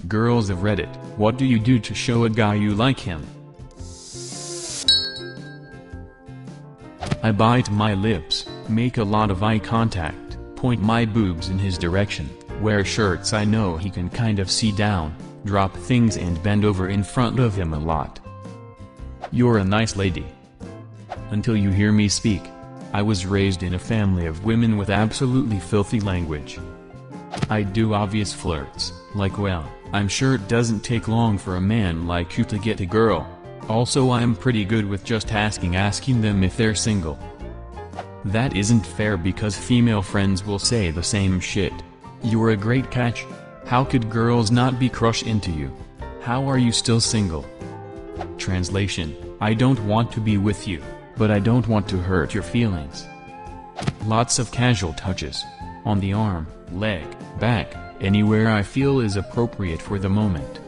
Girls of Reddit, what do you do to show a guy you like him? I bite my lips, make a lot of eye contact, point my boobs in his direction, wear shirts I know he can kind of see down, drop things and bend over in front of him a lot. You're a nice lady. Until you hear me speak. I was raised in a family of women with absolutely filthy language. I do obvious flirts, like well, I'm sure it doesn't take long for a man like you to get a girl. Also I'm pretty good with just asking them if they're single. That isn't fair because female friends will say the same shit. You're a great catch. How could girls not be crushed into you? How are you still single? Translation: I don't want to be with you, but I don't want to hurt your feelings. Lots of casual touches. On the arm, leg, back, anywhere I feel is appropriate for the moment.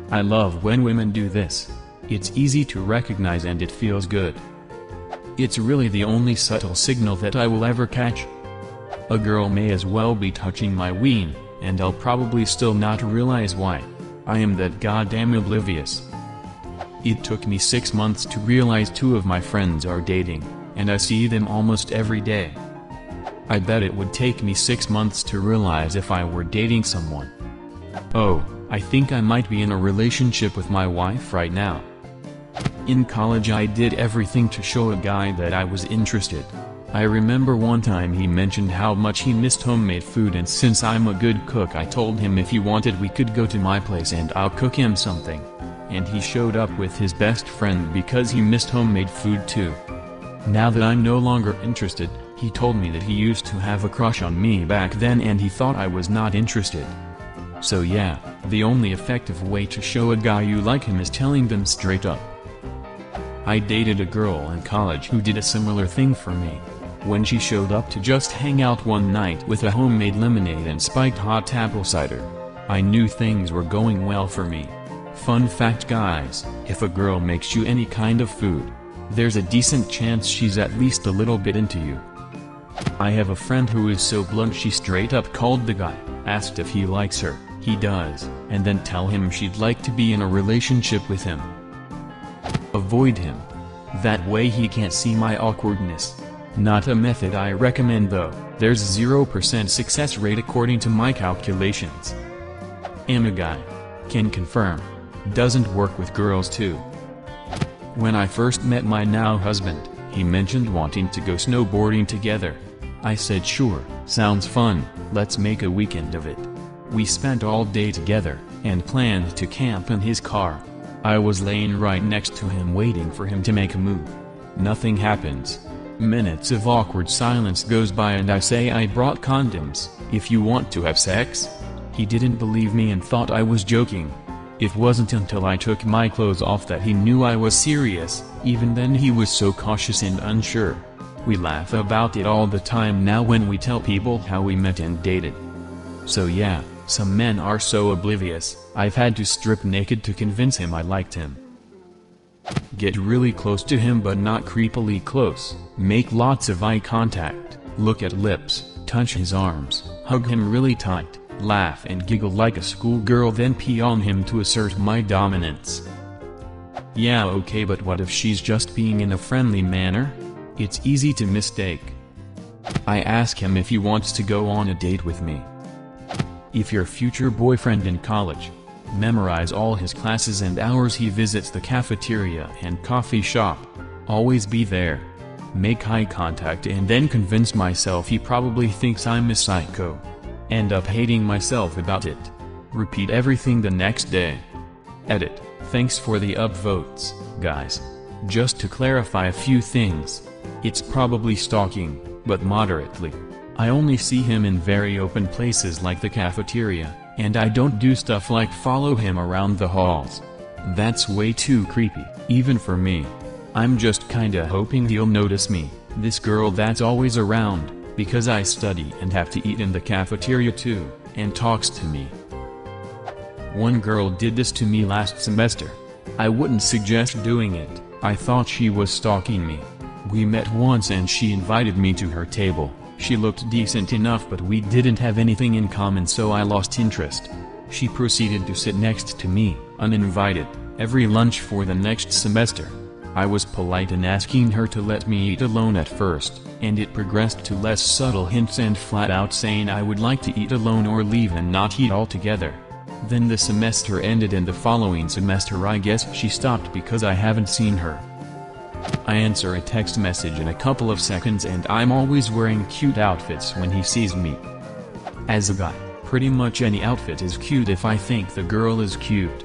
I love when women do this. It's easy to recognize and it feels good. It's really the only subtle signal that I will ever catch. A girl may as well be touching my ween, and I'll probably still not realize why. I am that goddamn oblivious. It took me 6 months to realize 2 of my friends are dating, and I see them almost every day. I bet it would take me 6 months to realize if I were dating someone. Oh, I think I might be in a relationship with my wife right now. In college I did everything to show a guy that I was interested. I remember one time he mentioned how much he missed homemade food, and since I'm a good cook I told him if he wanted we could go to my place and I'll cook him something. And he showed up with his best friend because he missed homemade food too. Now that I'm no longer interested, he told me that he used to have a crush on me back then and he thought I was not interested. So yeah, the only effective way to show a guy you like him is telling them straight up. I dated a girl in college who did a similar thing for me. When she showed up to just hang out one night with a homemade lemonade and spiked hot apple cider, I knew things were going well for me. Fun fact guys, if a girl makes you any kind of food, there's a decent chance she's at least a little bit into you. I have a friend who is so blunt she straight up called the guy, asked if he likes her, he does, and then tell him she'd like to be in a relationship with him. Avoid him. That way he can't see my awkwardness. Not a method I recommend though, there's 0% success rate according to my calculations. Am a guy. Can confirm. Doesn't work with girls too. When I first met my now husband, he mentioned wanting to go snowboarding together. I said sure, sounds fun, let's make a weekend of it. We spent all day together, and planned to camp in his car. I was laying right next to him waiting for him to make a move. Nothing happens. Minutes of awkward silence goes by and I say I brought condoms, if you want to have sex. He didn't believe me and thought I was joking. It wasn't until I took my clothes off that he knew I was serious, even then he was so cautious and unsure. We laugh about it all the time now when we tell people how we met and dated. So yeah, some men are so oblivious, I've had to strip naked to convince him I liked him. Get really close to him but not creepily close, make lots of eye contact, look at lips, touch his arms, hug him really tight, laugh and giggle like a schoolgirl, then pee on him to assert my dominance. Yeah okay, but what if she's just being in a friendly manner? It's easy to mistake. I ask him if he wants to go on a date with me. If your future boyfriend in college, memorize all his classes and hours he visits the cafeteria and coffee shop. Always be there. Make eye contact and then convince myself he probably thinks I'm a psycho. End up hating myself about it. Repeat everything the next day. Edit. Thanks for the upvotes, guys. Just to clarify a few things. It's probably stalking, but moderately. I only see him in very open places like the cafeteria, and I don't do stuff like follow him around the halls. That's way too creepy, even for me. I'm just kinda hoping he'll notice me, this girl that's always around, because I study and have to eat in the cafeteria too, and talks to me. One girl did this to me last semester. I wouldn't suggest doing it, I thought she was stalking me. We met once and she invited me to her table. She looked decent enough but we didn't have anything in common so I lost interest. She proceeded to sit next to me, uninvited, every lunch for the next semester. I was polite in asking her to let me eat alone at first, and it progressed to less subtle hints and flat out saying I would like to eat alone or leave and not eat altogether. Then the semester ended and the following semester I guess she stopped because I haven't seen her. I answer a text message in a couple of seconds and I'm always wearing cute outfits when he sees me. As a guy, pretty much any outfit is cute if I think the girl is cute.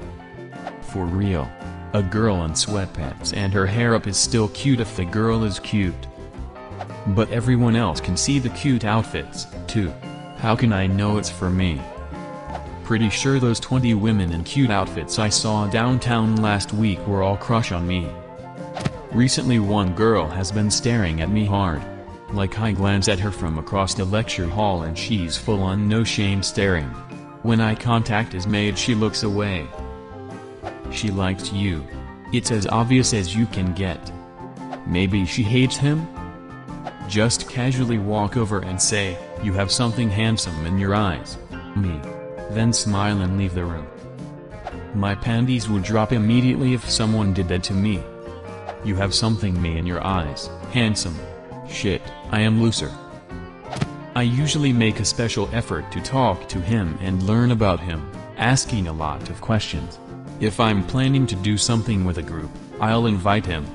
For real. A girl in sweatpants and her hair up is still cute if the girl is cute. But everyone else can see the cute outfits, too. How can I know it's for me? Pretty sure those 20 women in cute outfits I saw downtown last week were all crush on me. Recently one girl has been staring at me hard. Like I glance at her from across the lecture hall and she's full on no shame staring. When eye contact is made she looks away. She likes you. It's as obvious as you can get. Maybe she hates him? Just casually walk over and say, "You have something handsome in your eyes." Me. Then smile and leave the room. My panties would drop immediately if someone did that to me. You have something me in your eyes, handsome. Shit, I am looser. I usually make a special effort to talk to him and learn about him, asking a lot of questions. If I'm planning to do something with a group, I'll invite him.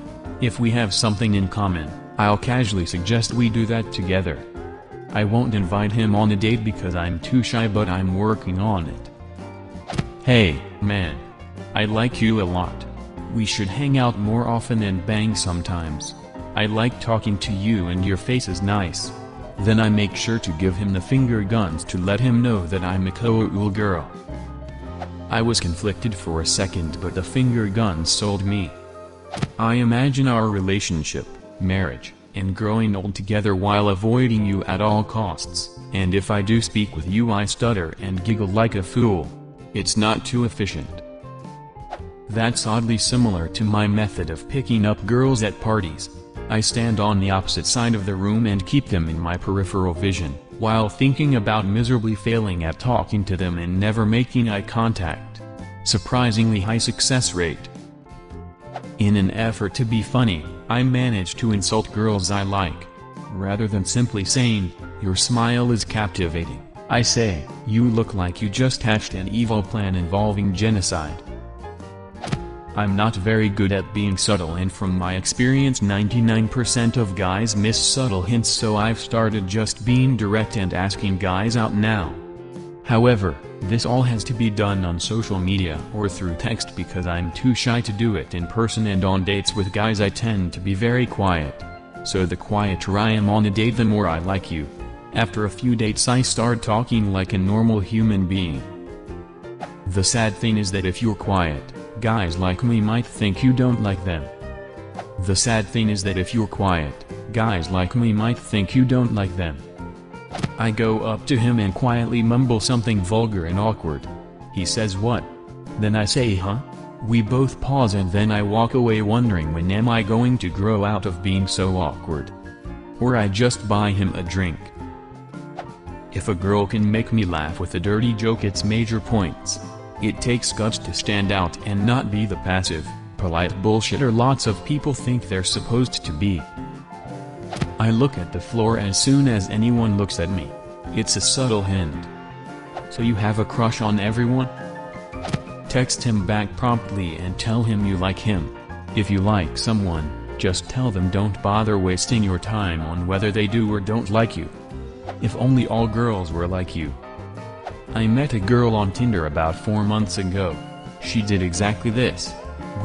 If we have something in common, I'll casually suggest we do that together. I won't invite him on a date because I'm too shy, but I'm working on it. Hey, man. I like you a lot. We should hang out more often and bang sometimes. I like talking to you and your face is nice. Then I make sure to give him the finger guns to let him know that I'm a cool girl. I was conflicted for a second, but the finger guns sold me. I imagine our relationship, marriage, and growing old together while avoiding you at all costs, and if I do speak with you I stutter and giggle like a fool. It's not too efficient. That's oddly similar to my method of picking up girls at parties. I stand on the opposite side of the room and keep them in my peripheral vision, while thinking about miserably failing at talking to them and never making eye contact. Surprisingly high success rate. In an effort to be funny, I manage to insult girls I like. Rather than simply saying, "Your smile is captivating," I say, "You look like you just hatched an evil plan involving genocide." I'm not very good at being subtle, and from my experience 99% of guys miss subtle hints, so I've started just being direct and asking guys out now. However, this all has to be done on social media or through text because I'm too shy to do it in person, and on dates with guys I tend to be very quiet. So the quieter I am on a date, the more I like you. After a few dates I start talking like a normal human being. The sad thing is that if you're quiet, guys like me might think you don't like them. The sad thing is that if you're quiet, guys like me might think you don't like them. I go up to him and quietly mumble something vulgar and awkward. He says what? Then I say huh? We both pause and then I walk away wondering when am I going to grow out of being so awkward. Or I just buy him a drink. If a girl can make me laugh with a dirty joke, it's major points. It takes guts to stand out and not be the passive, polite bullshitter lots of people think they're supposed to be. I look at the floor as soon as anyone looks at me. It's a subtle hint. So you have a crush on everyone? Text him back promptly and tell him you like him. If you like someone, just tell them don't bother wasting your time on whether they do or don't like you. If only all girls were like you. I met a girl on Tinder about 4 months ago. She did exactly this.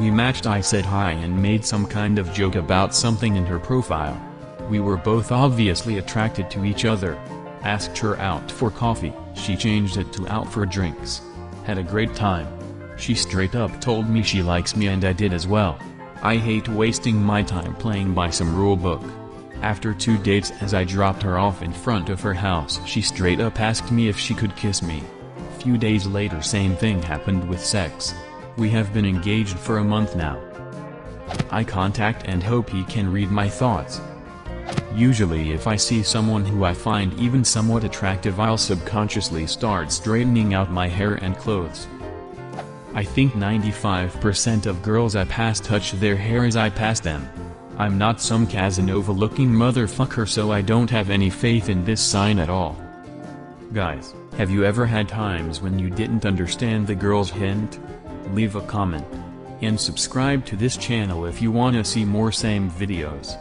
We matched, I said hi and made some kind of joke about something in her profile. We were both obviously attracted to each other. Asked her out for coffee, she changed it to out for drinks. Had a great time. She straight up told me she likes me and I did as well. I hate wasting my time playing by some rule book. After 2 dates, as I dropped her off in front of her house, she straight up asked me if she could kiss me. Few days later same thing happened with sex. We have been engaged for a month now. Eye contact and hope he can read my thoughts. Usually if I see someone who I find even somewhat attractive, I'll subconsciously start straightening out my hair and clothes. I think 95% of girls I pass touch their hair as I pass them. I'm not some Casanova-looking motherfucker, so I don't have any faith in this sign at all. Guys, have you ever had times when you didn't understand the girl's hint? Leave a comment. And subscribe to this channel if you wanna see more same videos.